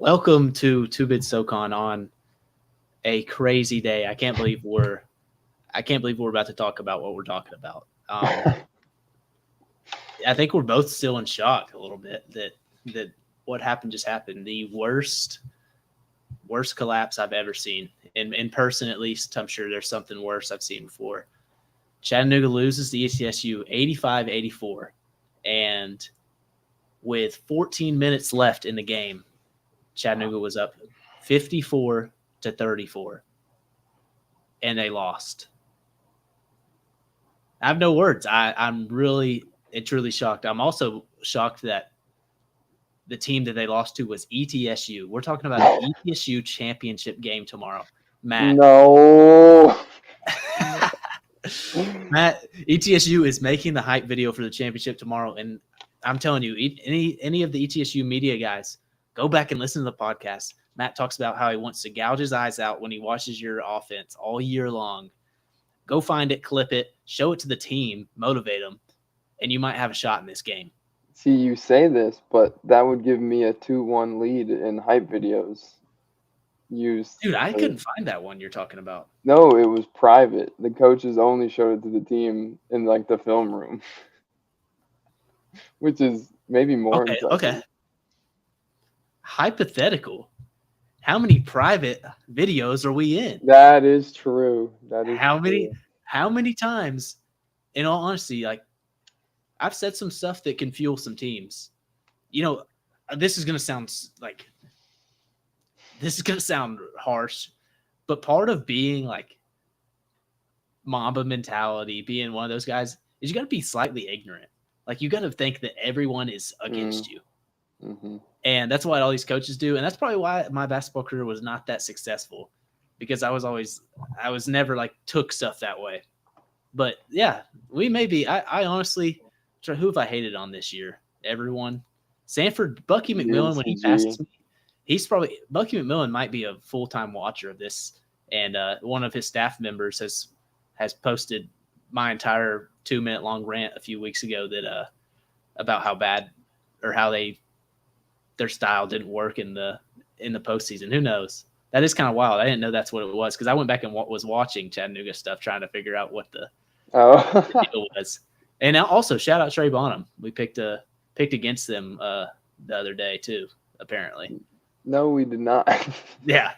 Welcome to Two Bit SoCon on a crazy day. I can't believe we're about to talk about what we're talking about. I think we're both still in shock a little bit that what happened just happened. The worst collapse I've ever seen in person. At least I'm sure there's something worse I've seen before. Chattanooga loses to ETSU 85-84, and with 14 minutes left in the game, Chattanooga was up 54-34, and they lost. I have no words. I'm really and truly shocked. I'm also shocked that the team that they lost to was ETSU. We're talking about an ETSU championship game tomorrow. Matt. No. Matt, ETSU is making the hype video for the championship tomorrow, and I'm telling you, any of the ETSU media guys, go back and listen to the podcast. Matt talks about how he wants to gouge his eyes out when he watches your offense all year long. Go find it, clip it, show it to the team, motivate them, and you might have a shot in this game. See, you say this, but that would give me a 2-1 lead in hype videos. Dude, I couldn't find that one you're talking about. No, it was private. The coaches only showed it to the team in like the film room, which is maybe more impressive. Okay. Hypothetical. How many private videos are we in? That is true. How many times, in all honesty, like I've said some stuff that can fuel some teams. You know, this is gonna sound harsh, but part of being like Mamba mentality, being one of those guys, is you got to be slightly ignorant. Like you got to think that everyone is against you. Mm-hmm. And that's what all these coaches do. And that's probably why my basketball career was not that successful, because I was never like took stuff that way. But yeah, we may be. I honestly, who have I hated on this year? Everyone. Samford, Bucky McMillan, when he passes me, Bucky McMillan might be a full-time watcher of this. And one of his staff members has posted my entire 2-minute long rant a few weeks ago that about how bad or how their style didn't work in the postseason. Who knows? That is kind of wild. I didn't know that's what it was, because I went back and was watching Chattanooga stuff, trying to figure out what the deal was. And also, shout out Trey Bonham. We picked against them the other day too, apparently. No, we did not. Yeah.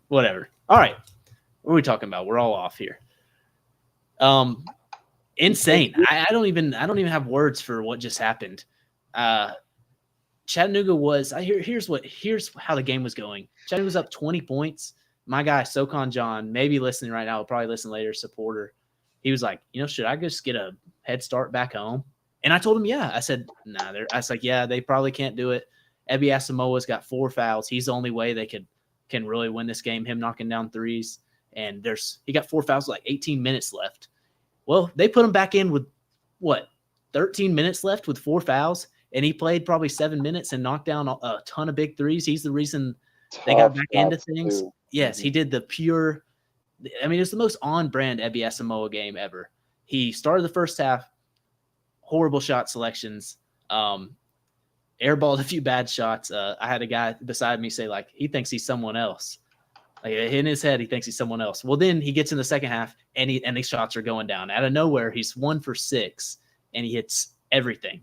Whatever. All right. What are we talking about? We're all off here. Insane. I don't even have words for what just happened. Chattanooga was here's how the game was going. Chattanooga was up 20 points. My guy SoCon John, maybe listening right now, will probably listen later, supporter. He was like, should I just get a head start back home? And I told him, yeah. I said, nah. I was like, yeah, they probably can't do it. Ebby Asamoah's got 4 fouls. He's the only way they can really win this game, him knocking down threes. And he got 4 fouls with like 18 minutes left. Well, they put him back in with 13 minutes left with 4 fouls, and he played probably 7 minutes and knocked down a ton of big threes. He's the reason they got back into things. Too. Yes, he did the pure – I mean, it's the most on-brand Ebby Asamoah game ever. He started the first half, horrible shot selections, airballed a few bad shots. I had a guy beside me say, like, he thinks he's someone else. Like, in his head, he thinks he's someone else. Well, then he gets in the second half, and these shots are going down. Out of nowhere, he's 1 for 6, and he hits everything.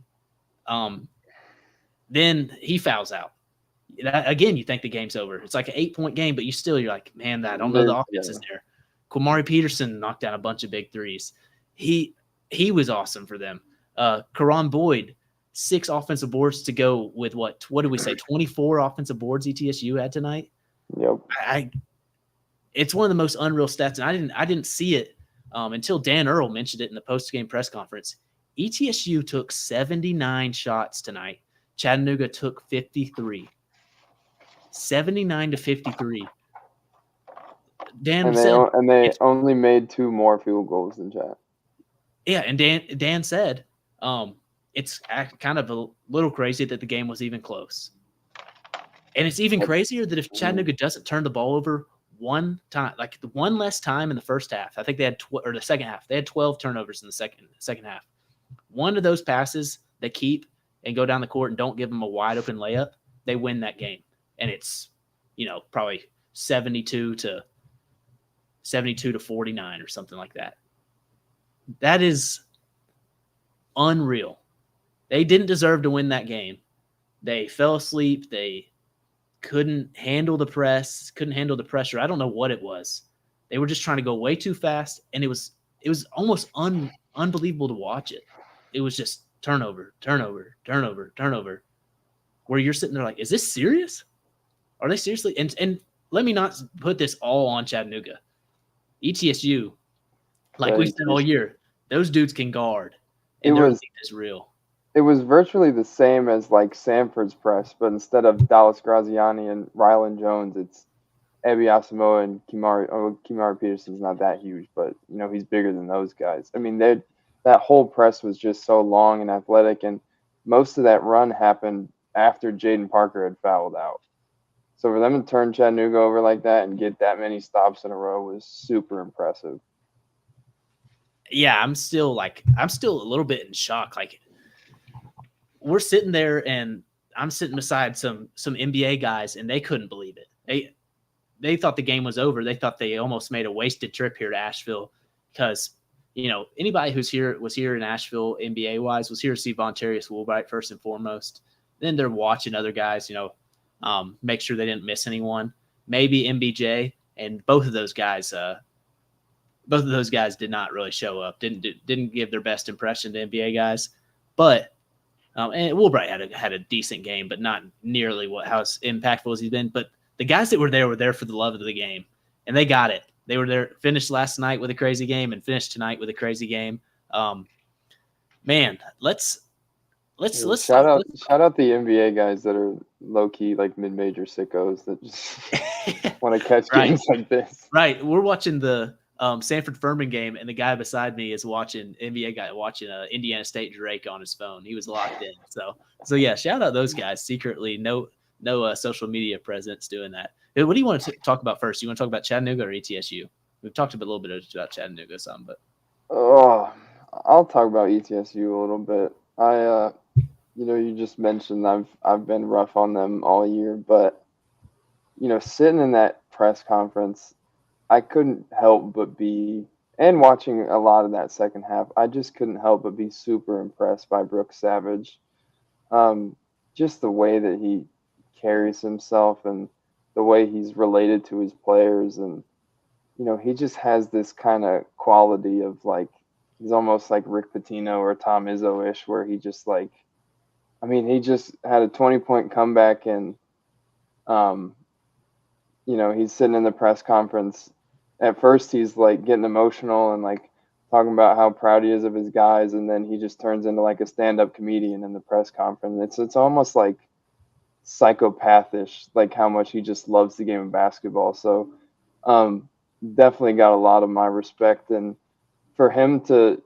Then he fouls out. Again, you think the game's over. It's like an 8-point game, but you're like, man, I don't know the offense is there. Quamari Peterson knocked down a bunch of big threes. He was awesome for them. Karan Boyd, 6 offensive boards to go with what did we say? 24 offensive boards ETSU had tonight. Yep. It's one of the most unreal stats, and I didn't see it until Dan Earl mentioned it in the post-game press conference. ETSU took 79 shots tonight. Chattanooga took 53. 79-53. Dan they only made 2 more field goals than Chat. Yeah, and Dan said it's kind of a little crazy that the game was even close. And it's even crazier that if Chattanooga doesn't turn the ball over one time, like the one less time in the first half, I think they had or the second half, they had 12 turnovers in the second half. One of those passes they keep and go down the court and don't give them a wide open layup, they win that game. and it's, probably 72 to 49 or something like that. That is unreal. They didn't deserve to win that game. They fell asleep. They couldn't handle the press, couldn't handle the pressure. I don't know what it was. They were just trying to go way too fast, and it was almost unbelievable to watch it. It was just turnover, where you're sitting there like, is this serious? Are they seriously? And let me not put this all on Chattanooga. ETSU, like we said all year, those dudes can guard, and their length is real. It was virtually the same as like Samford's press, but instead of Dallas Graziani and Rylan Jones, it's Ebi Asamoah and Kimari. Oh, Kimari Peterson's not that huge, but he's bigger than those guys. I mean, that whole press was just so long and athletic, and most of that run happened after Jaden Parker had fouled out. So for them to turn Chattanooga over like that and get that many stops in a row was super impressive. Yeah, I'm still a little bit in shock. Like, we're sitting there, and I'm sitting beside some NBA guys, and they couldn't believe it. They thought the game was over. They thought they almost made a wasted trip here to Asheville because, anybody was here in Asheville NBA wise was here to see Vontarius Woolbright first and foremost. Then they're watching other guys, make sure they didn't miss anyone. Maybe MBJ, and both of those guys did not really show up. Didn't give their best impression to NBA guys, but. And Woolbright had a decent game, but not nearly how impactful as he's been. But the guys that were there for the love of the game, and they got it. They were there, finished last night with a crazy game, and finished tonight with a crazy game. Man, let's shout out the NBA guys that are low key like mid-major sickos that just want to catch games like this. Right, we're watching the Samford Furman game, and the guy beside me is watching Indiana State Drake on his phone. He was locked in. So yeah, shout out those guys secretly. No social media presence doing that. What do you want to talk about first? You want to talk about Chattanooga or ETSU? We've talked a little bit about Chattanooga some, but I'll talk about ETSU a little bit. You just mentioned I've been rough on them all year, but sitting in that press conference, I couldn't help but be, and watching a lot of that second half, I just couldn't help but be super impressed by Brooks Savage. Just the way that he carries himself and the way he's related to his players. And, he just has this kind of quality of like, he's almost like Rick Pitino or Tom Izzo-ish, where he just he just had a 20-point comeback, and, he's sitting in the press conference. At first, he's like getting emotional and like talking about how proud he is of his guys, and then he just turns into like a stand-up comedian in the press conference. It's almost like psychopathish, like how much he just loves the game of basketball. So, definitely got a lot of my respect, and for him to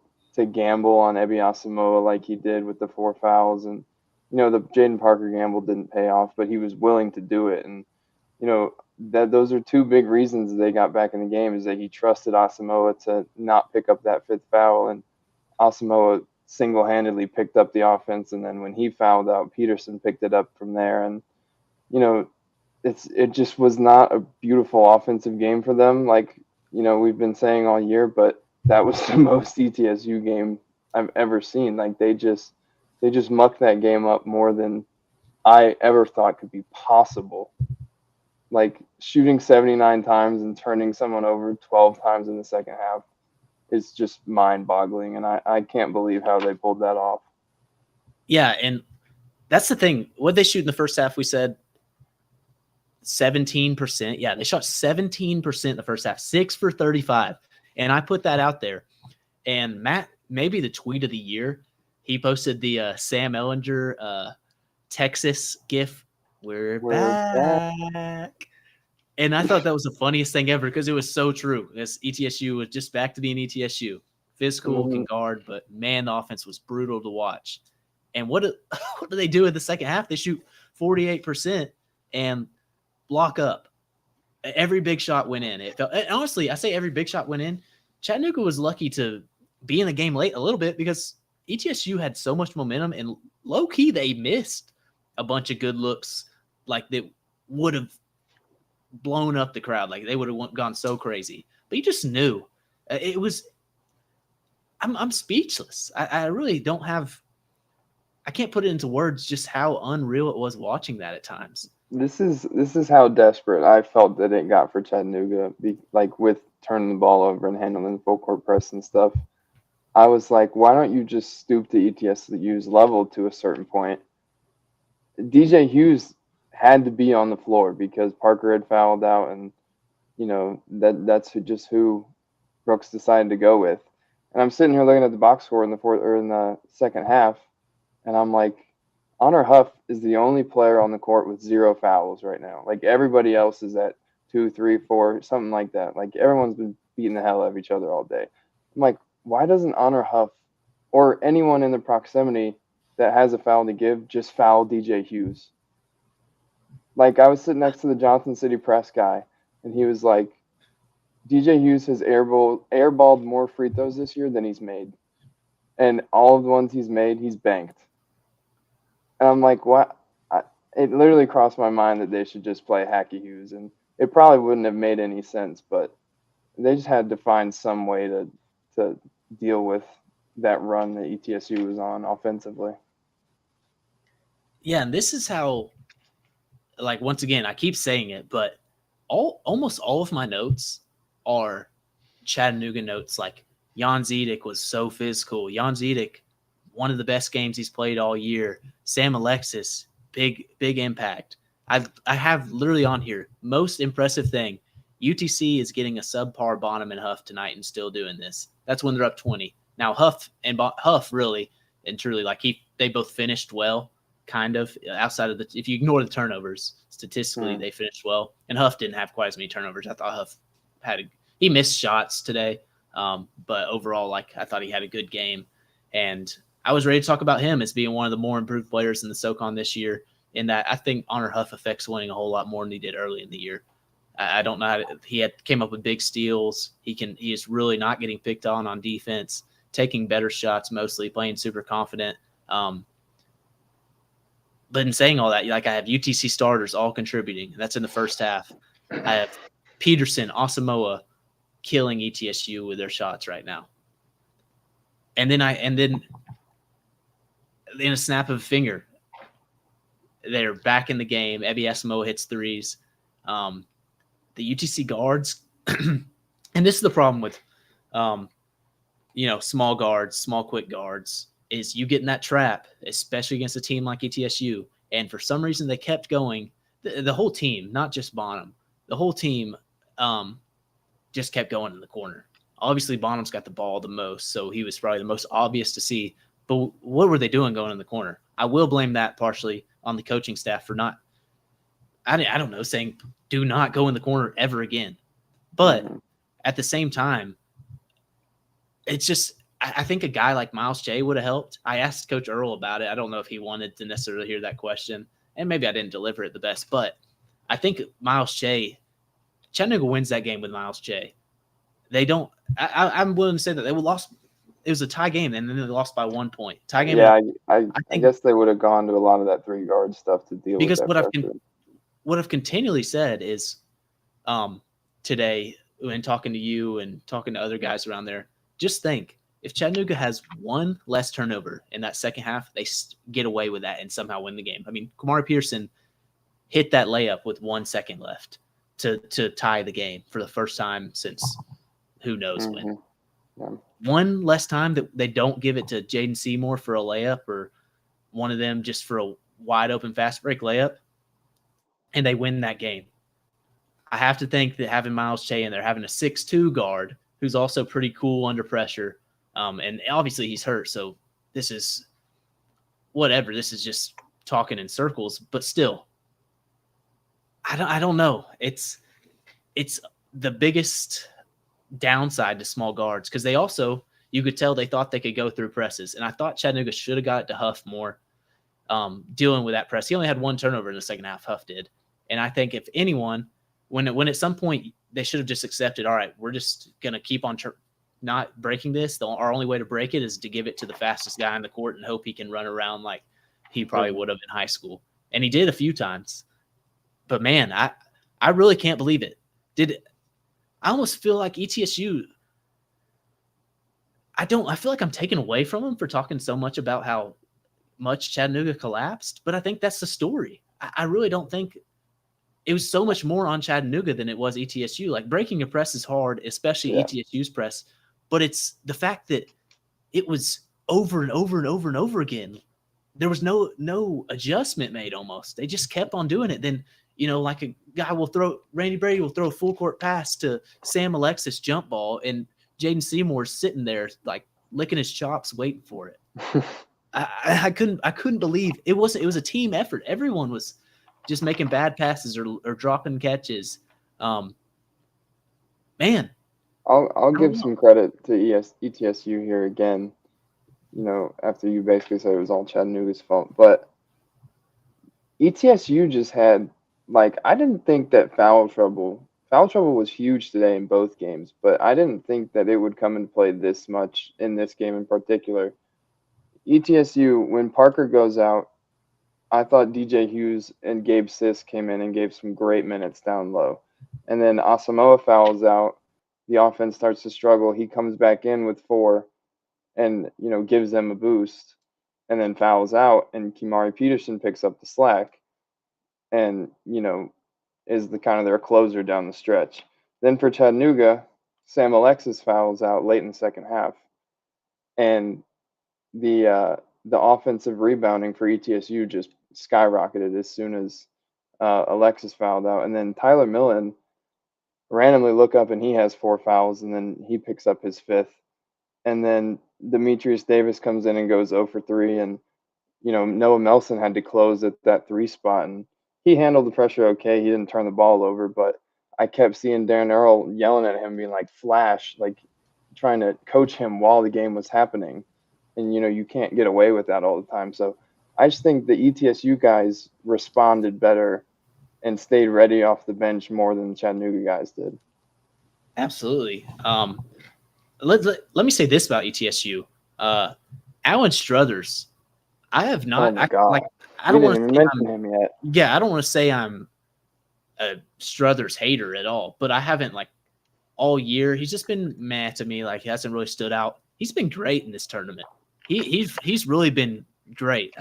gamble on Ebi Asamoah like he did with the 4 fouls, and the Jaden Parker gamble didn't pay off, but he was willing to do it, and that those are two big reasons they got back in the game, is that he trusted Asamoah to not pick up that 5th foul, and Asamoah single-handedly picked up the offense, and then when he fouled out, Peterson picked it up from there. And it just was not a beautiful offensive game for them, like we've been saying all year, but that was the most ETSU game I've ever seen. Like they just mucked that game up more than I ever thought could be possible. Like shooting 79 times and turning someone over 12 times in the second half is just mind-boggling, and I can't believe how they pulled that off. Yeah, and that's the thing. What they shoot in the first half, we said 17%. Yeah, they shot 17% in the first half, 6 for 35. And I put that out there. And Matt, maybe the tweet of the year, he posted the Sam Ellinger Texas GIF. We're back. And I thought that was the funniest thing ever because it was so true. This ETSU was just back to being ETSU. Physical, can guard, but man, the offense was brutal to watch. And what do they do in the second half? They shoot 48% and block up. Every big shot went in. And honestly, I say every big shot went in. Chattanooga was lucky to be in the game late a little bit because ETSU had so much momentum, and low key they missed a bunch of good looks like that would have blown up the crowd. Like they would have gone so crazy. But you just knew. It was – I'm speechless. I really don't have – I can't put it into words just how unreal it was watching that at times. This is how desperate I felt that it got for Chattanooga, like with turning the ball over and handling the full court press and stuff. I was like, why don't you just stoop to ETSU's level to a certain point? DJ Hughes had to be on the floor because Parker had fouled out, and that's just who Brooks decided to go with. And I'm sitting here looking at the box score in the second half, and I'm like, Honor Huff is the only player on the court with 0 fouls right now. Like everybody else is at 2, 3, 4, something like that. Like everyone's been beating the hell out of each other all day. I'm like, why doesn't Honor Huff or anyone in the proximity that has a foul to give just foul DJ Hughes? Like I was sitting next to the Johnson City press guy, and he was like, DJ Hughes has airballed more free throws this year than he's made. And all of the ones he's made, he's banked. And I'm like, what? It literally crossed my mind that they should just play Hacky Hughes. And it probably wouldn't have made any sense, but they just had to find some way to deal with that run that ETSU was on offensively. Yeah, and this is how, like, once again, I keep saying it, but almost all of my notes are Chattanooga notes. Like, Jan Zedek was so physical. Jan Zedek, one of the best games he's played all year. Sam Alexis, big impact. I have literally on here, most impressive thing, UTC is getting a subpar Bonham and Huff tonight and still doing this. That's when they're up 20. Now Huff really and truly, like they both finished well, kind of, outside of if you ignore the turnovers, statistically they finished well. And Huff didn't have quite as many turnovers. I thought Huff he missed shots today, but overall, like I thought he had a good game. And I was ready to talk about him as being one of the more improved players in the SoCon this year, in that I think Honor Huff affects winning a whole lot more than he did early in the year. I don't know he came up with big steals. He is really not getting picked on defense, taking better shots, mostly playing super confident. But in saying all that, like I have UTC starters all contributing. That's in the first half. I have Peterson, Asamoah killing ETSU with their shots right now. And then in a snap of a finger, they're back in the game. Ebby Asamoah hits threes. The UTC guards, and this is the problem with, small guards, small quick guards, is you get in that trap, especially against a team like ETSU. And for some reason, they kept going. The whole team, not just Bonham, the whole team just kept going in the corner. Obviously, Bonham's got the ball the most, so he was probably the most obvious to see. But what were they doing going in the corner? I will blame that partially on the coaching staff for not, I don't know, saying do not go in the corner ever again. But at the same time, it's just, I think a guy like Miles J would have helped. I asked Coach Earl about it. I don't know if he wanted to necessarily hear that question, and maybe I didn't deliver it the best. But I think Miles J, Chattanooga wins that game with Miles J. They don't. I'm willing to say that they lost. It was a tie game, and then they lost by 1 point. Tie game. Yeah, I guess they would have gone to a lot of that 3-guard stuff to deal with that. Because what I've continually said is, today when talking to you and talking to other guys around there, just think if Chattanooga has one less turnover in that second half, they get away with that and somehow win the game. I mean, Kamari Pearson hit that layup with 1 second left to tie the game for the first time since who knows when. Yeah. One less time that they don't give it to Jaden Seymour for a layup, or one of them just for a wide open fast break layup, and they win that game. I have to think that having Miles Che in there, having a 6'2" guard who's also pretty cool under pressure, and obviously he's hurt, so this is whatever. This is just talking in circles, but still, I don't know. It's the biggest downside to small guards, because they also, you could tell they thought they could go through presses, and I thought Chattanooga should have got it to Huff more, dealing with that press. He only had 1 turnover in the second half, Huff did, and I think if anyone, when at some point they should have just accepted, all right, we're just gonna keep on not breaking this. Our only way to break it is to give it to the fastest guy on the court and hope he can run around like he probably would have in high school, and he did a few times. But man, I really can't believe it. I almost feel like ETSU. I feel like I'm taken away from them for talking so much about how much Chattanooga collapsed, but I think that's the story. I really don't think it was so much more on Chattanooga than it was ETSU. Like, breaking a press is hard, especially ETSU's press, but it's the fact that it was over and over and over and over again. There was no adjustment made almost. They just kept on doing it. Then, like a guy Randy Brady will throw a full court pass to Sam Alexis jump ball, and Jaden Seymour's sitting there like licking his chops waiting for it. I couldn't believe it was a team effort. Everyone was just making bad passes or dropping catches. Man, I'll give some credit to ETSU here again. After you basically said it was all Chattanooga's fault, but ETSU just had, I didn't think that foul trouble was huge today in both games, but I didn't think that it would come into play this much in this game in particular. ETSU, when Parker goes out, I thought DJ Hughes and Gabe Sisk came in and gave some great minutes down low. And then Asamoah fouls out. The offense starts to struggle. He comes back in with 4 and, gives them a boost, and then fouls out, and Kimari Peterson picks up the slack and, is the kind of their closer down the stretch. Then for Chattanooga, Sam Alexis fouls out late in the second half. And the offensive rebounding for ETSU just skyrocketed as soon as Alexis fouled out. And then Tyler Millen randomly look up and he has 4 fouls, and then he picks up his 5th. And then Demetrius Davis comes in and goes 0 for 3. And, Noah Melson had to close at that 3 spot. And he handled the pressure okay. He didn't turn the ball over, but I kept seeing Darren Earl yelling at him, being like, flash, trying to coach him while the game was happening. And, you can't get away with that all the time. So I just think the ETSU guys responded better and stayed ready off the bench more than the Chattanooga guys did. Absolutely. Let me say this about ETSU. Alan Struthers, I have not. Oh my God. I don't want to mention him yet. Yeah, I don't want to say I'm a Struthers hater at all, but I haven't all year. He's just been meh to me. He hasn't really stood out. He's been great in this tournament. He's really been great.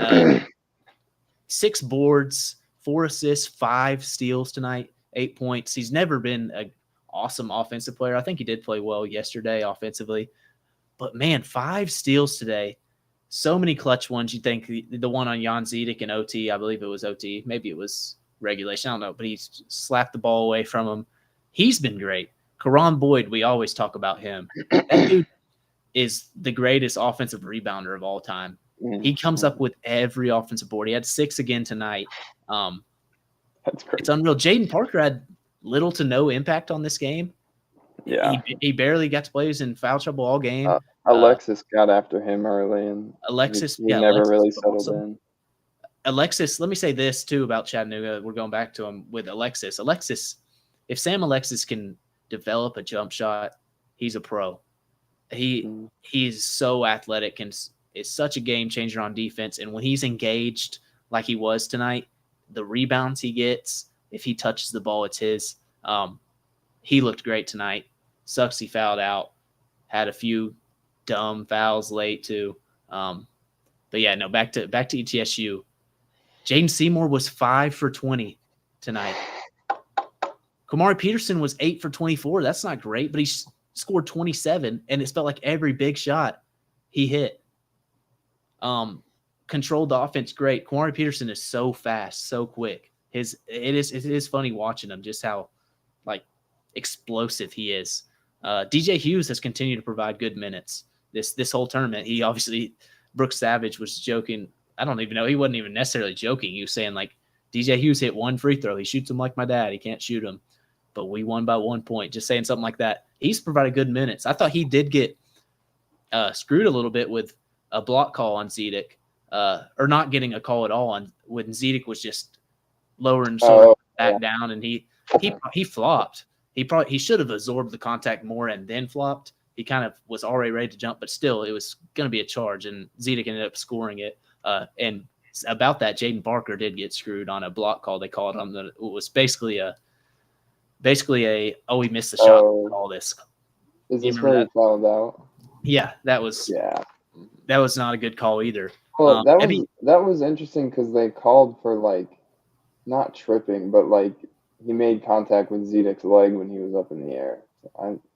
6 boards, 4 assists, 5 steals tonight, 8 points. He's never been an awesome offensive player. I think he did play well yesterday offensively, but man, 5 steals today. So many clutch ones. You think the one on Jan Zedek in OT, I believe it was OT. Maybe it was regulation. I don't know, but he slapped the ball away from him. He's been great. Karan Boyd, we always talk about him. That dude is the greatest offensive rebounder of all time. He comes up with every offensive board. He had 6 again tonight. That's great. It's unreal. Jaden Parker had little to no impact on this game. Yeah. He barely got to play. He was in foul trouble all game. Alexis got after him early, and Alexis never really settled in. Alexis, let me say this too about Chattanooga. We're going back to him with Alexis. Alexis, if Sam Alexis can develop a jump shot, he's a pro. He's so athletic and is such a game changer on defense. And when he's engaged like he was tonight, the rebounds he gets, if he touches the ball, it's his. He looked great tonight. Sucks he fouled out. Had a few dumb fouls late too. But yeah, no, back to ETSU. Jaden Seymour was 5 for 20 tonight. Kamari Peterson was 8 for 24. That's not great, but he scored 27, and it felt like every big shot he hit. Controlled the offense great. Kamari Peterson is so fast, so quick. It is funny watching him, just how explosive he is. DJ Hughes has continued to provide good minutes this whole tournament. He obviously, Brooks Savage was joking. I don't even know. He wasn't even necessarily joking. He was saying DJ Hughes hit 1 free throw. He shoots them like my dad. He can't shoot them, but we won by 1 point. Just saying something like that. He's provided good minutes. I thought he did get screwed a little bit with a block call on Zedek, or not getting a call at all on when Zedek was just lowering back down, and he flopped. He should have absorbed the contact more and then flopped. He kind of was already ready to jump, but still, it was going to be a charge, and Zedek ended up scoring it. And about that, Jaden Barker did get screwed on a block call. They called him. It was basically a we missed the shot. All this. Is this where he fouled out? Yeah, that was not a good call either. Well, that was interesting because they called for like not tripping, but like he made contact with Zedek's leg when he was up in the air.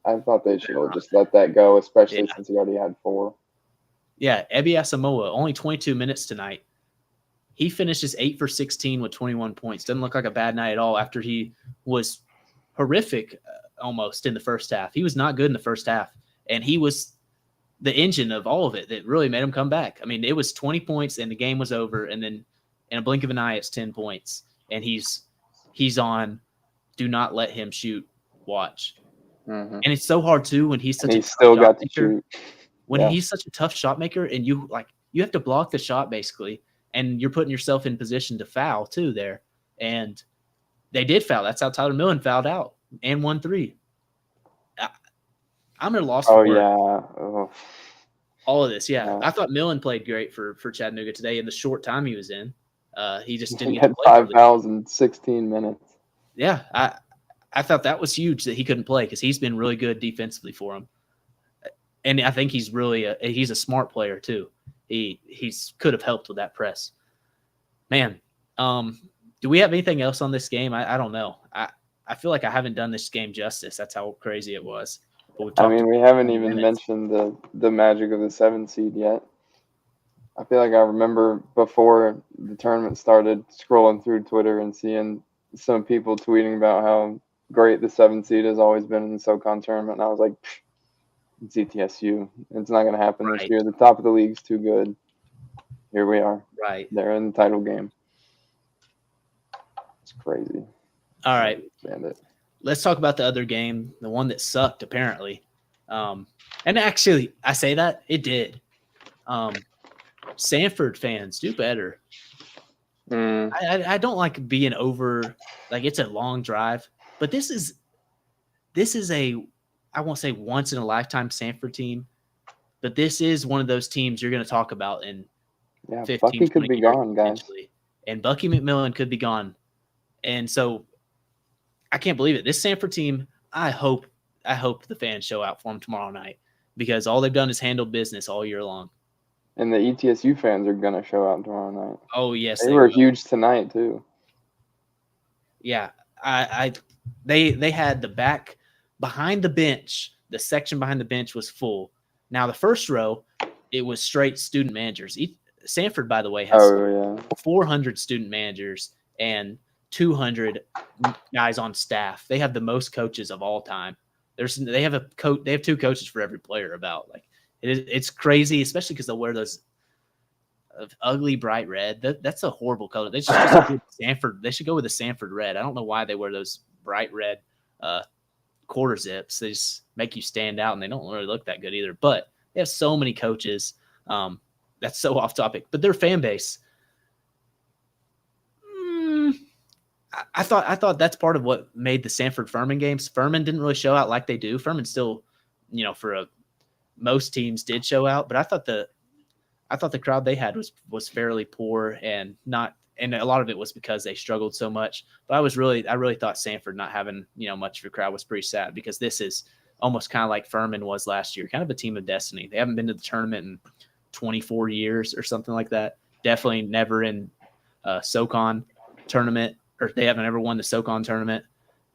I thought they should have just let that go, especially since he already had 4. Yeah, Ebi Asamoah, only 22 minutes tonight. He finishes 8 for 16 with 21 points. Doesn't look like a bad night at all after he was horrific almost in the first half. He was not good in the first half, and he was the engine of all of it that really made him come back. I mean, it was 20 points and the game was over, and then in a blink of an eye, it's 10 points. And he's on do not let him shoot watch. Mm-hmm. And it's so hard too when he's such a still got to shoot. When he's such a tough shot maker and you have to block the shot basically, and you're putting yourself in position to foul too there. And they did foul. That's how Tyler Millen fouled out and 1-3. I'm at a loss for all of this. Yeah. I thought Millen played great for Chattanooga today in the short time he was in. He just didn't get 5 fouls in 16 minutes. Yeah, I thought that was huge that he couldn't play because he's been really good defensively for him. And I think he's really he's a smart player too. He's could have helped with that press. Man, do we have anything else on this game? I don't know. I feel like I haven't done this game justice. That's how crazy it was. I mean, we haven't even mentioned the magic of the 7 seed yet. I feel like I remember before the tournament started scrolling through Twitter and seeing some people tweeting about how great the 7 seed has always been in the SoCon tournament. And I was like, it's ETSU. It's not going to happen this year. The top of the league's too good. Here we are. Right. They're in the title game. It's crazy. All right. Let's talk about the other game, the one that sucked, apparently. And actually, I say that, it did. Samford fans, do better. I don't like being over, like it's a long drive, but this is a, I won't say once in a lifetime Samford team, but this is one of those teams you're going to talk about in 15, Bucky could be gone, guys. And Bucky McMillan could be gone. And so I can't believe it. This Samford team, I hope the fans show out for them tomorrow night because all they've done is handle business all year long. And the ETSU fans are going to show out tomorrow night. Oh, yes. They were huge tonight, too. Yeah. They had the back behind the bench. The section behind the bench was full. Now, the first row, it was straight student managers. Samford, by the way, has 400 student managers and 200 guys on staff. They have the most coaches of all time. They have 2 coaches for every player about. Like, it's crazy, especially because they'll wear those ugly bright red. That's a horrible color. They should just go with Samford. They should go with the Samford red. I don't know why they wear those bright red quarter zips. They just make you stand out, and they don't really look that good either. But they have so many coaches. That's so off topic. But their fan base, I thought that's part of what made the Samford Furman games. Furman didn't really show out like they do. Furman still, most teams did show out, but I thought the crowd they had was fairly poor and a lot of it was because they struggled so much. But I really thought Samford not having much of a crowd was pretty sad because this is almost kind of like Furman was last year, kind of a team of destiny. They haven't been to the tournament in 24 years or something like that. Definitely never in SoCon tournament, or they haven't ever won the SoCon tournament.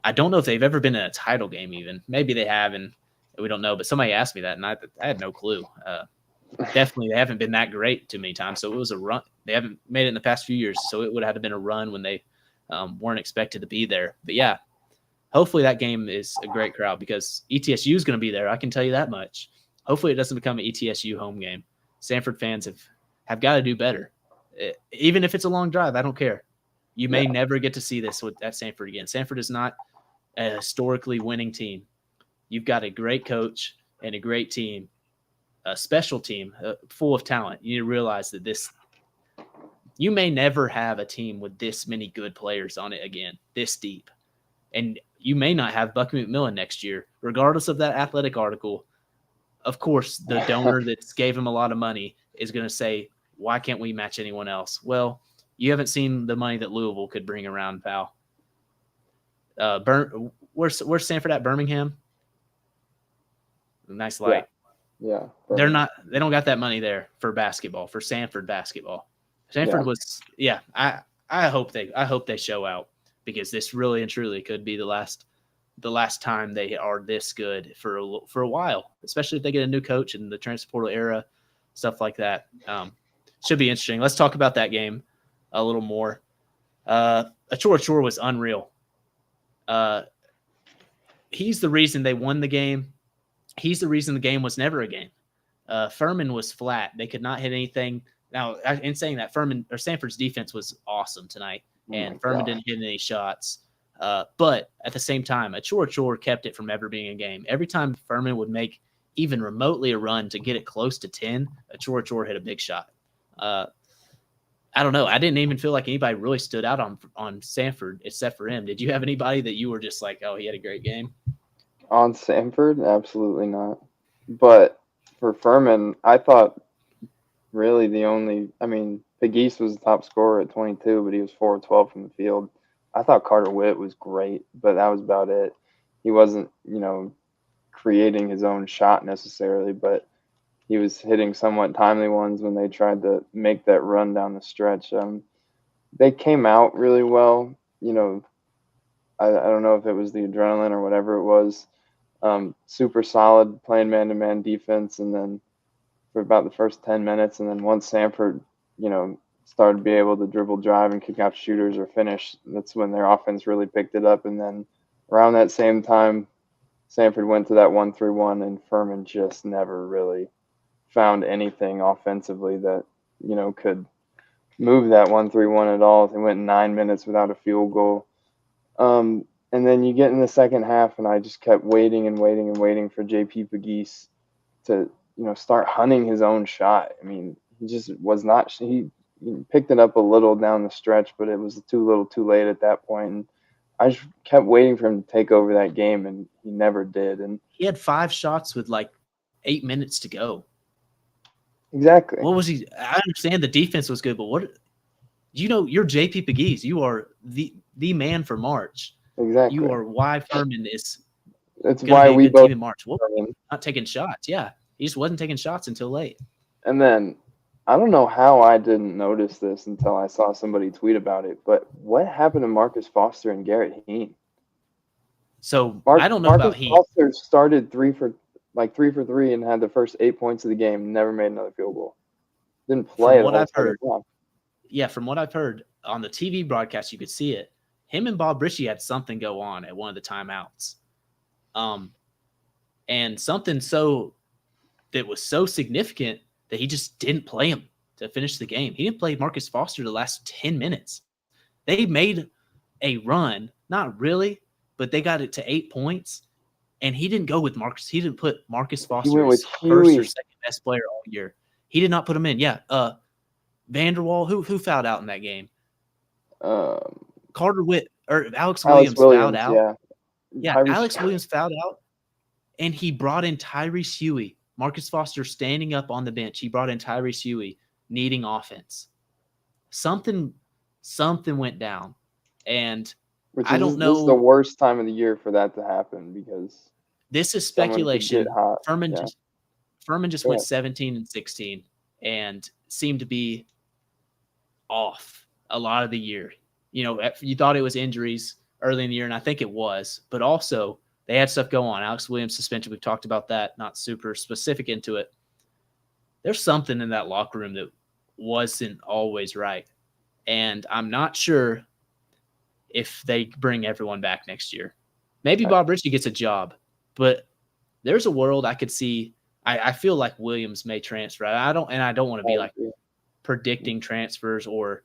I don't know if they've ever been in a title game even. Maybe they have, and we don't know. But somebody asked me that, and I had no clue. Definitely, they haven't been that great too many times. So it was a run. They haven't made it in the past few years. So it would have been a run when they weren't expected to be there. But yeah, hopefully that game is a great crowd because ETSU is going to be there. I can tell you that much. Hopefully it doesn't become an ETSU home game. Samford fans have got to do better. Even if it's a long drive, I don't care. You may never get to see this at Samford again. Samford is not a historically winning team. You've got a great coach and a great team, a special team full of talent. You need to realize that you may never have a team with this many good players on it again, this deep. And you may not have Bucky McMillan next year, regardless of that athletic article. Of course, the donor that gave him a lot of money is going to say, Why can't we match anyone else? Well, you haven't seen the money that Louisville could bring around, pal. Where's Samford at? Birmingham? Nice light. Yeah. They're not. They don't got that money there for basketball, for Samford basketball. Samford was. Yeah. I hope they show out, because this really and truly could be the last time they are this good for a while, especially if they get a new coach in the transfer portal era, stuff like that. Should be interesting. Let's talk about that game a little more. Achor was unreal. He's the reason they won the game. He's the reason the game was never a game. Furman was flat. They could not hit anything. Now, in saying that, Samford's defense was awesome tonight, and Furman didn't hit any shots. But at the same time, Achor kept it from ever being a game. Every time Furman would make even remotely a run to get it close to 10, Achor hit a big shot. I don't know. I didn't even feel like anybody really stood out on Samford except for him. Did you have anybody that you were just like, oh, he had a great game? On Samford? Absolutely not. But for Furman, I thought really Pegues was the top scorer at 22, but he was 4 of 12 from the field. I thought Carter Witt was great, but that was about it. He wasn't, creating his own shot necessarily, but he was hitting somewhat timely ones when they tried to make that run down the stretch. They came out really well. I don't know if it was the adrenaline or whatever it was. Super solid playing man-to-man defense, and then for about the first 10 minutes, and then once Samford, started to be able to dribble, drive, and kick out shooters or finish, that's when their offense really picked it up. And then around that same time, Samford went to that 1-3-1, and Furman just never really found anything offensively that, could move that 1-3-1 at all. They went 9 minutes without a field goal. And then you get in the second half, and I just kept waiting for JP Pegues to, start hunting his own shot. I mean, he just was not. He picked it up a little down the stretch, but it was too little too late at that point. And I just kept waiting for him to take over that game, and he never did. And he had 5 shots with like 8 minutes to go. Exactly. What was he? I understand the defense was good, but you're JP Pegues. You are the man for March. Exactly. You are why Furman is. That's why we both team in March. Well, not taking shots. Yeah, he just wasn't taking shots until late. And then I don't know how I didn't notice this until I saw somebody tweet about it. But what happened to Marcus Foster and Garrett Heen? So I don't know about Heen. Marcus Foster started 3 for 3 and had the first 8 points of the game. Never made another field goal. Didn't play. From what I've heard, from what I've heard on the TV broadcast, you could see it. Him and Bob Ritchie had something go on at one of the timeouts. And something that was so significant that he just didn't play him to finish the game. He didn't play Marcus Foster the last 10 minutes. They made a run, not really, but they got it to 8 points, and he didn't go with Marcus. He didn't put Marcus Foster as first or second best player all year. He did not put him in. Yeah, Vanderwall, who fouled out in that game? Carter Witt or Alex Williams fouled out. Yeah, Alex Williams fouled out, and he brought in Tyrese Huey. Marcus Foster standing up on the bench. He brought in Tyrese Huey, needing offense. Something went down, and I don't know. This is the worst time of the year for that to happen, because this is speculation. Furman just went 17-16 and seemed to be off a lot of the year. You thought it was injuries early in the year, and I think it was, but also they had stuff go on. Alex Williams suspension. We've talked about that, not super specific into it. There's something in that locker room that wasn't always right. And I'm not sure if they bring everyone back next year. Maybe Bob Ritchie gets a job, but there's a world I could see. I feel like Williams may transfer. I don't want to be like predicting transfers or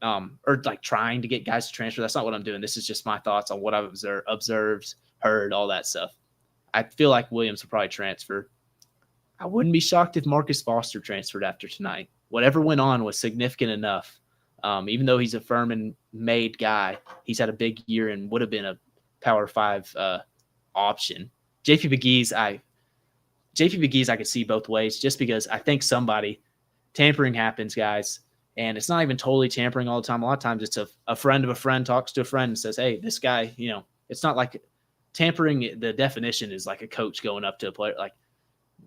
like trying to get guys to transfer. That's not what I'm doing. This is just my thoughts on what I've observed, heard, all that stuff. I feel like Williams will probably transfer. I wouldn't be shocked if Marcus Foster transferred after tonight. Whatever went on was significant enough. Even though he's a Furman-made guy, he's had a big year and would have been a Power 5 option. JP Pegues, I could see both ways, just because I think somebody tampering happens, guys. And it's not even totally tampering all the time. A lot of times it's a friend of a friend talks to a friend and says, hey, this guy, it's not like tampering. The definition is like a coach going up to a player, like,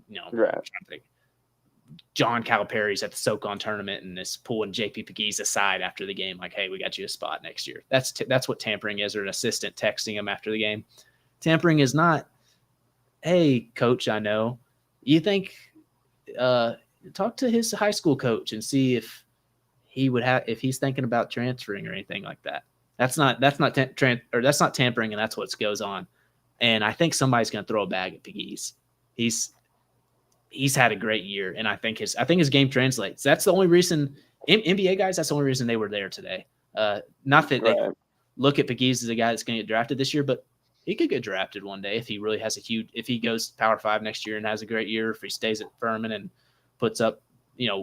Right. I'm trying to think. John Calipari's at the SoCon tournament and is pulling JP Pegues aside after the game, like, hey, we got you a spot next year. That's what tampering is, or an assistant texting him after the game. Tampering is not, hey, coach, I know. You think talk to his high school coach and see if he's thinking about transferring or anything like that. That's not tampering, and that's what goes on. And I think somebody's going to throw a bag at Pegues. He's had a great year, and I think his game translates. That's the only reason NBA guys. That's the only reason they were there today. Not that they look at Pegues as a guy that's going to get drafted this year, but he could get drafted one day if he really has if he goes Power 5 next year and has a great year, if he stays at Furman and puts up,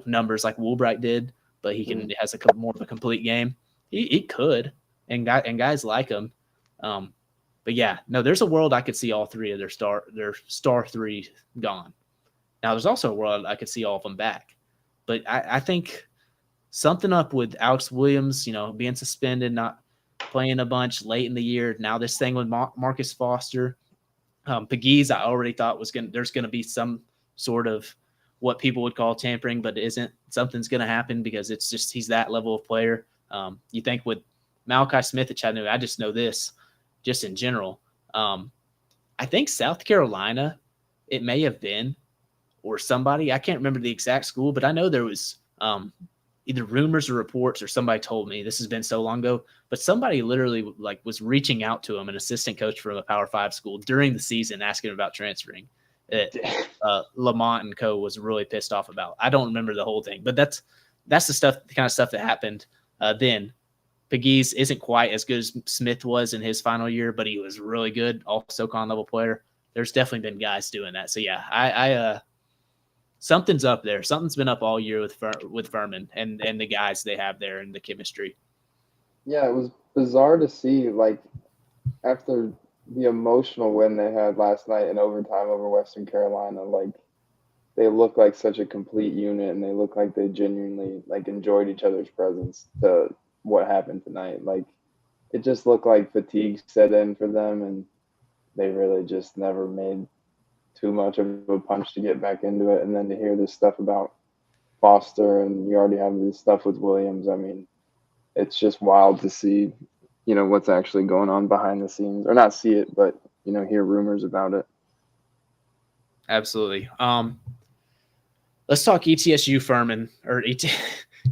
numbers like Woolbright did, but he has more of a complete game. He could, and guys like him. But yeah, no, there's a world I could see all three of their star three gone. Now there's also a world I could see all of them back, but I think something up with Alex Williams, being suspended, not playing a bunch late in the year. Now this thing with Marcus Foster, Pegues, I already thought there's going to be some sort of what people would call tampering, but it isn't. Something's going to happen because it's just he's that level of player. You think with Malachi Smith at Chattanooga, I just know this, just in general. I think South Carolina, it may have been, or somebody, I can't remember the exact school, but I know there was either rumors or reports, or somebody told me, this has been so long ago, but somebody literally was reaching out to him, an assistant coach from a Power 5 school during the season, asking about transferring. Lamont and co was really pissed off about. I don't remember the whole thing, but that's the kind of stuff that happened then. Pegues isn't quite as good as Smith was in his final year, but he was really good, also SoCon level player. There's definitely been guys doing that. So yeah, I something's up there. Something's been up all year with Furman and the guys they have there and the chemistry. Yeah, it was bizarre to see, after the emotional win they had last night in overtime over Western Carolina, they look like such a complete unit, and they look like they genuinely enjoyed each other's presence to what happened tonight. It just looked like fatigue set in for them, and they really just never made too much of a punch to get back into it. And then to hear this stuff about Foster, and you already have this stuff with Williams, I mean, it's just wild to see, what's actually going on behind the scenes, or not see it, but, hear rumors about it. Absolutely. Let's talk ETSU Furman, or ETSU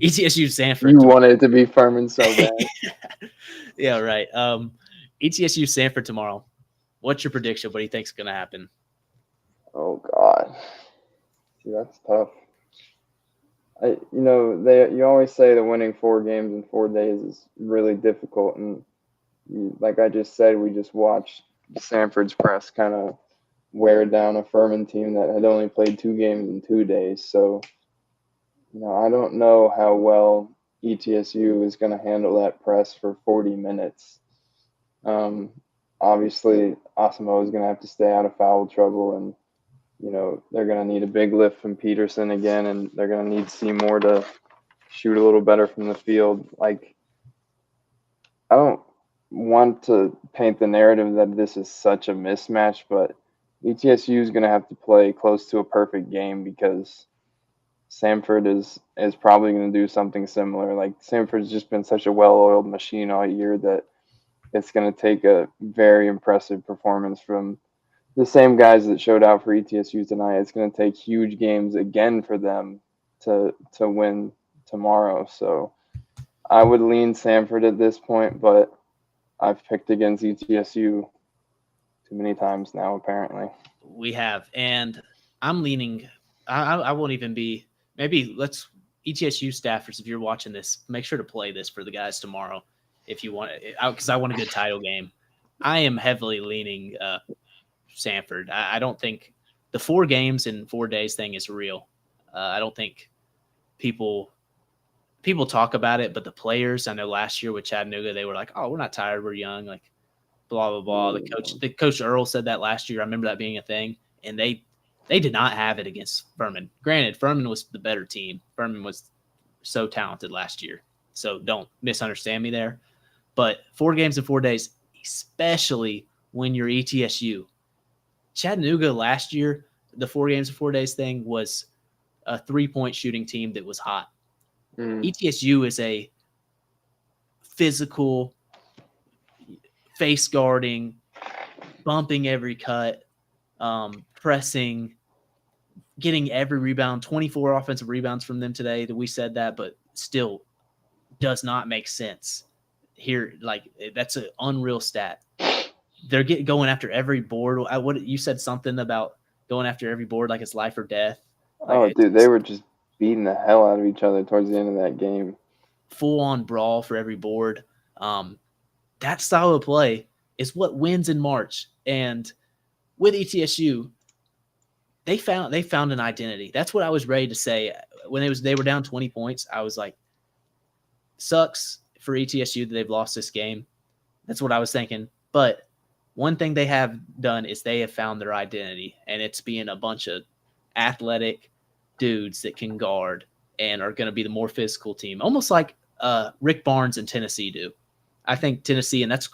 Samford. You wanted it to be Furman so bad. Yeah, right. ETSU Samford tomorrow. What's your prediction? What do you think's going to happen? Oh God, see, that's tough. You always say that winning 4 games in 4 days is really difficult, and like I just said, we just watched Samford's press kind of wear down a Furman team that had only played 2 games in 2 days. So, I don't know how well ETSU is going to handle that press for 40 minutes. Obviously, Asamoah is going to have to stay out of foul trouble, and they're going to need a big lift from Peterson again, and they're going to need Seymour to shoot a little better from the field. I don't want to paint the narrative that this is such a mismatch, but ETSU is going to have to play close to a perfect game, because Samford is probably going to do something similar. Samford's just been such a well-oiled machine all year that it's going to take a very impressive performance from the same guys that showed out for ETSU tonight. It's going to take huge games again for them to win tomorrow. So I would lean Samford at this point, but I've picked against ETSU too many times now, apparently. We have, and I'm leaning. I won't even be. Maybe let's ETSU staffers, if you're watching this, make sure to play this for the guys tomorrow if you want, because I want a good title game. I am heavily leaning Samford. I don't think the 4 games in 4 days thing is real. I don't think people talk about it, but the players, I know last year with Chattanooga, they were like, "Oh, we're not tired, we're young," blah blah blah. The coach Earl said that last year. I remember that being a thing, and they They did not have it against Furman. Granted, Furman was the better team. Furman was so talented last year. So don't misunderstand me there. But 4 games in 4 days, especially when you're ETSU. Chattanooga last year, the 4 games in 4 days thing was a 3-point shooting team that was hot. ETSU is a physical, face guarding, bumping every cut, pressing, getting every rebound, 24 offensive rebounds from them today. That we said that, but still does not make sense here. Like, that's an unreal stat. They're going after every board. What you said something about going after every board like it's life or death. Like, dude, they were just beating the hell out of each other towards the end of that game. Full on brawl for every board. That style of play is what wins in March. And with ETSU, they found an identity. That's what I was ready to say when they were down 20 points. I was like, sucks for ETSU that they've lost this game. That's what I was thinking. But one thing they have done is they have found their identity, and it's being a bunch of athletic dudes that can guard and are going to be the more physical team, almost like Rick Barnes and Tennessee do. I think Tennessee, and that's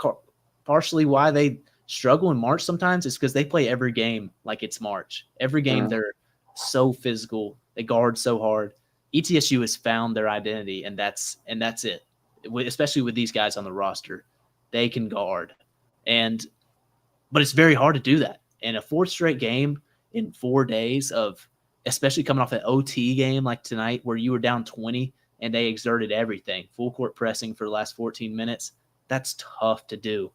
partially why they struggle in March sometimes, is because they play every game like it's March. Every game they're so physical, they guard so hard. ETSU has found their identity, and that's it. Especially with these guys on the roster, they can guard, but it's very hard to do that. And a 4th straight game in 4 days of, especially coming off an OT game like tonight where you were down 20 and they exerted everything, full court pressing for the last 14 minutes. That's tough to do.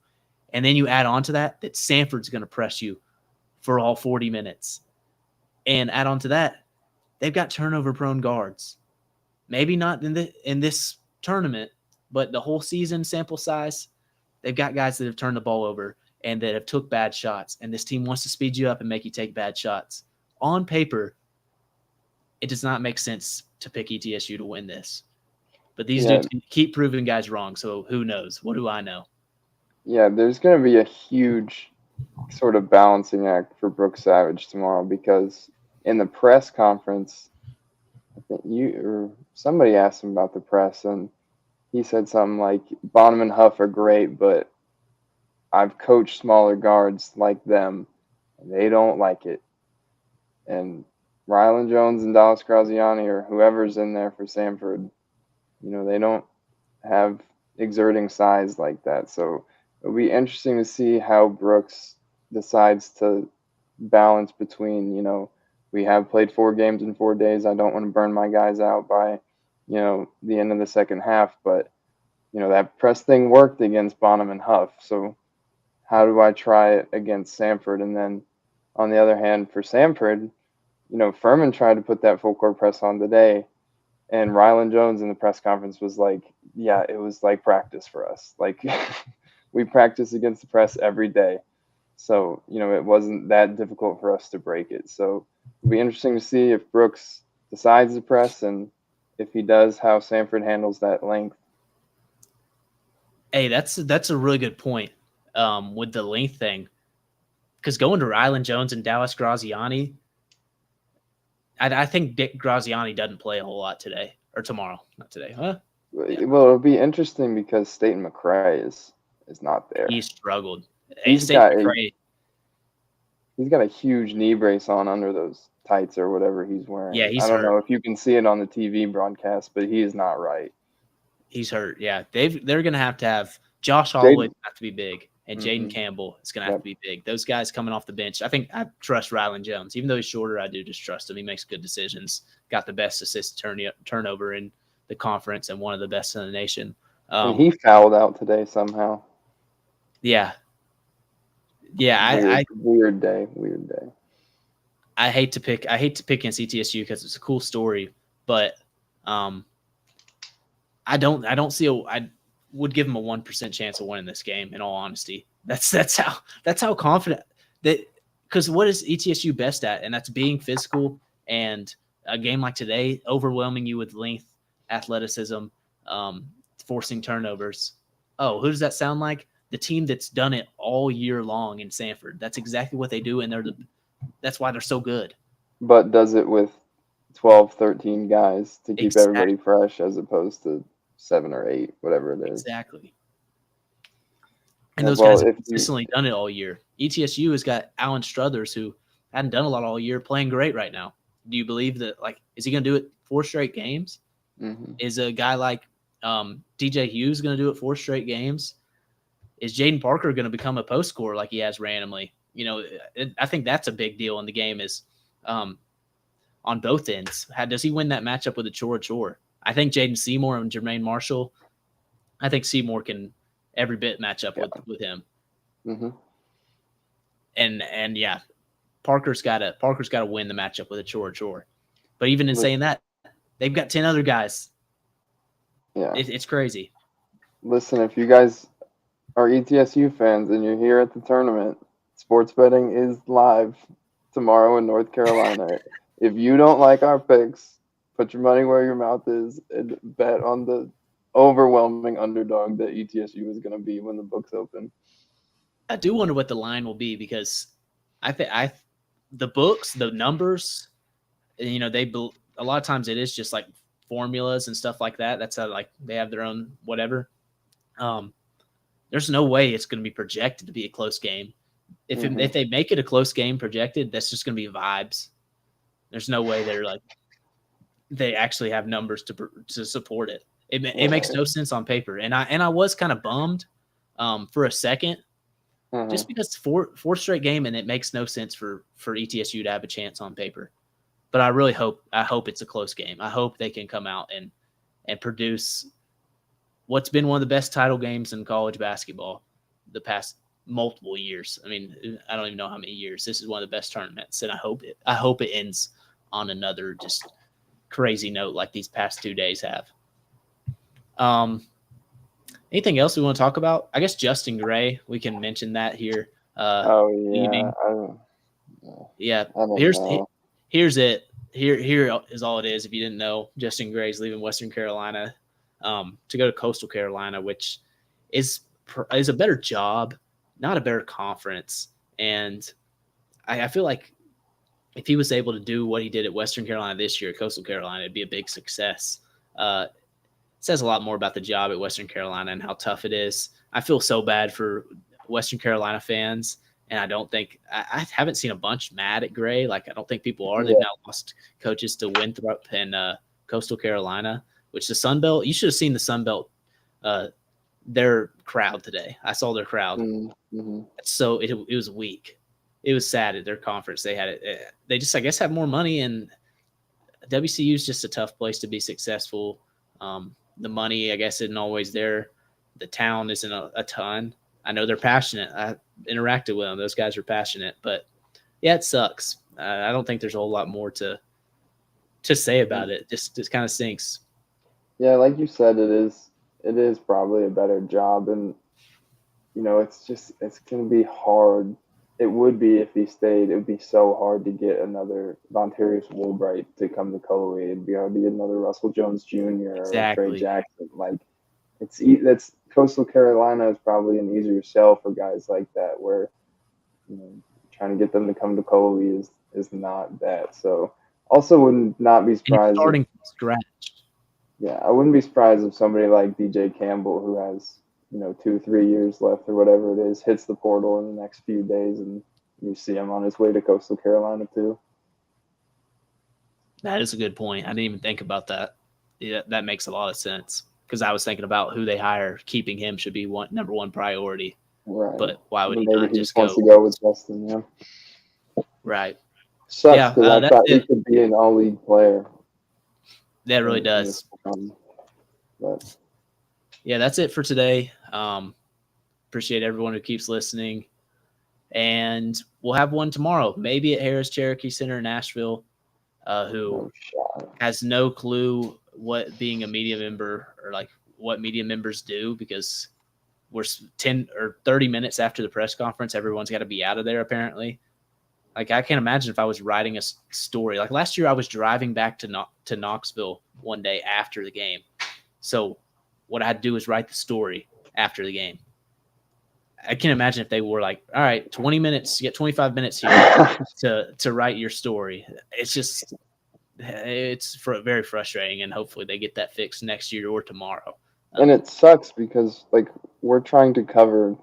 And then you add on to that Samford's going to press you for all 40 minutes. And add on to that, they've got turnover-prone guards. Maybe not in this tournament, but the whole season sample size, they've got guys that have turned the ball over and that have took bad shots. And this team wants to speed you up and make you take bad shots. On paper, it does not make sense to pick ETSU to win this. But these dudes keep proving guys wrong, so who knows? What do I know? Yeah, there's going to be a huge sort of balancing act for Brooks Savage tomorrow, because in the press conference, I think somebody asked him about the press, and he said something like, Bonham and Huff are great, but I've coached smaller guards like them, and they don't like it. And Rylan Jones and Dallas Graziani, or whoever's in there for Samford, they don't have exerting size like that. So it'll be interesting to see how Brooks decides to balance between, we have played 4 games in 4 days. I don't want to burn my guys out by, the end of the second half. But, that press thing worked against Bonham and Huff. So how do I try it against Samford? And then on the other hand, for Samford, Furman tried to put that full court press on today. And Rylan Jones in the press conference was like, yeah, it was like practice for us. Like, we practice against the press every day. So, it wasn't that difficult for us to break it. So it'll be interesting to see if Brooks decides to press, and if he does, how Samford handles that length. Hey, that's a really good point with the length thing. Because going to Rylan Jones and Dallas Graziani, I think Dick Graziani doesn't play a whole lot today or tomorrow. Not today, huh? Well, it'll be interesting because Staten McRae is not there. He struggled. He's got a huge knee brace on under those tights or whatever he's wearing. Yeah, he's I don't hurt. know if you can see it on the TV broadcast, but he is not right. He's hurt. Yeah, they're going to have Josh Holloway have to be big, and Jaden Campbell is going to have to be big. Those guys coming off the bench. I think I trust Rylan Jones. Even though he's shorter, I do just trust him. He makes good decisions. Got the best assist turnover in the conference and one of the best in the nation. And he fouled out today somehow. Yeah. Yeah, weird day. I hate to pick against ETSU because it's a cool story, but I would give him a 1% chance of winning this game. In all honesty, that's how confident that, because what is ETSU best at, and that's being physical, and a game like today overwhelming you with length, athleticism, forcing turnovers. Oh, who does that sound like? The team that's done it all year long in Samford. That's exactly what they do, and that's why they're so good. but does it with 12, 13 guys to keep Exactly. everybody fresh as opposed to 7 or 8, whatever it is. Exactly. And Yeah, those well, guys have if you consistently done it all year. ETSU has got Alan Struthers, who hadn't done a lot all year, playing great right now. Do you believe that, like, is he going to do it 4 straight games? mhm. Is a guy like DJ Hughes going to do it 4 straight games? Is Jaden Parker going to become a post scorer like he has randomly? I think that's a big deal in the game is on both ends. Does he win that matchup with a chore? I think Jaden Seymour and Jermaine Marshall, I think Seymour can every bit match up Yeah. with him. Mhm. And yeah, Parker's got to win the matchup with a chore. But even in saying that, they've got 10 other guys. Yeah. It's crazy. Listen, if you guys are ETSU fans and you're here at the tournament, sports betting is live tomorrow in North Carolina. If you don't like our picks, put your money where your mouth is and bet on the overwhelming underdog that ETSU is going to be when the books open. I do wonder what the line will be because the books, the numbers, a lot of times it is just like formulas and stuff like that. That's how like they have their own whatever. There's no way it's going to be projected to be a close game. If they make it a close game projected, that's just going to be vibes. There's no way they actually have numbers to support it. It makes no sense on paper. And I was kind of bummed for a second, just because four straight game and it makes no sense for ETSU to have a chance on paper. But I really hope it's a close game. I hope they can come out and produce what's been one of the best title games in college basketball the past multiple years. I mean, I don't even know how many years. This is one of the best tournaments, and I hope it ends on another just crazy note like these past 2 days have. Anything else we want to talk about? I guess Justin Gray, we can mention that here. Leaving. Yeah. Here's it. Here is all it is. If you didn't know, Justin Gray's leaving Western Carolina to go to Coastal Carolina, which is a better job, not a better conference. And I feel like if he was able to do what he did at Western Carolina this year at Coastal Carolina, it'd be a big success. It says a lot more about the job at Western Carolina and how tough it is. I feel so bad for Western Carolina fans. And I don't think I haven't seen a bunch mad at Gray. Like I don't think people are. They've now lost coaches to Winthrop and Coastal Carolina, which the Sun Belt. You should have seen the Sun Belt, their crowd today. I saw their crowd. Mm-hmm. So it was weak. It was sad at their conference. They had it. They just I guess have more money, and WCU is just a tough place to be successful. The money I guess isn't always there. The town isn't a ton. I know they're passionate. I interacted with them. Those guys are passionate, but yeah, it sucks. I don't think there's a whole lot more to say about it. Just kind of stinks. Yeah, like you said, it is probably a better job, and it's gonna be hard. It would be if he stayed. It would be so hard to get another Vontarius Woolbright to come to Colway. It'd be hard to get another Russell Jones Jr. Exactly. or Trey Jackson. Like that's Coastal Carolina is probably an easier sell for guys like that, where trying to get them to come to Colby is not that. So also would not be surprised. Starting from scratch. Yeah, I wouldn't be surprised if somebody like DJ Campbell, who has 2-3 years left or whatever it is, hits the portal in the next few days, and you see him on his way to Coastal Carolina too. That is a good point. I didn't even think about that. Yeah, that makes a lot of sense. Because I was thinking about who they hire. Keeping him should be number one priority. Right. But why would he maybe not he just wants go? to go with Justin? Yeah. Right. Sucks because I thought he could be an all-league player. That really does. But yeah, that's it for today. Appreciate everyone who keeps listening. And we'll have one tomorrow, maybe at Harris Cherokee Center in Nashville, who has no clue what being a media member or like what media members do, because we're 10 or 30 minutes after the press conference. Everyone's got to be out of there apparently. Like I can't imagine if I was writing a story. Like last year I was driving back to Knoxville one day after the game. So what I had to do is write the story after the game. I can't imagine if they were like, all right, 20 minutes, you get 25 minutes here to write your story. It's very frustrating, and hopefully they get that fixed next year or tomorrow. And it sucks because like we're trying to cover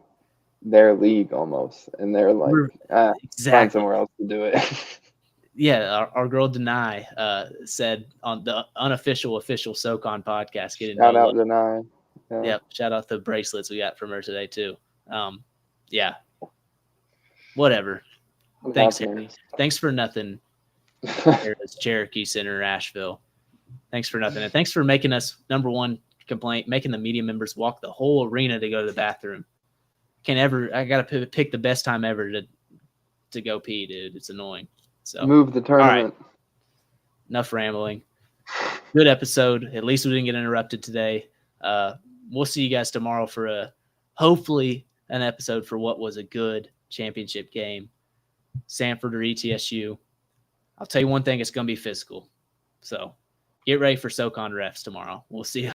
their league almost, and they're like, find somewhere else to do it. Yeah, our girl Denai said on the unofficial official SoCon podcast, Shout out Denai. Yeah, shout out the bracelets we got from her today too. Yeah, whatever. Thanks, Harry. Thanks for nothing. Cherokee Center, Asheville. Thanks for nothing, and thanks for making us #1 complaint, making the media members walk the whole arena to go to the bathroom. I gotta pick the best time ever to go pee, dude. It's annoying. So move the tournament. Right. Enough rambling. Good episode. At least we didn't get interrupted today. We'll see you guys tomorrow for hopefully an episode for what was a good championship game. Samford or ETSU. I'll tell you one thing, it's going to be physical. So get ready for SoCon refs tomorrow. We'll see you.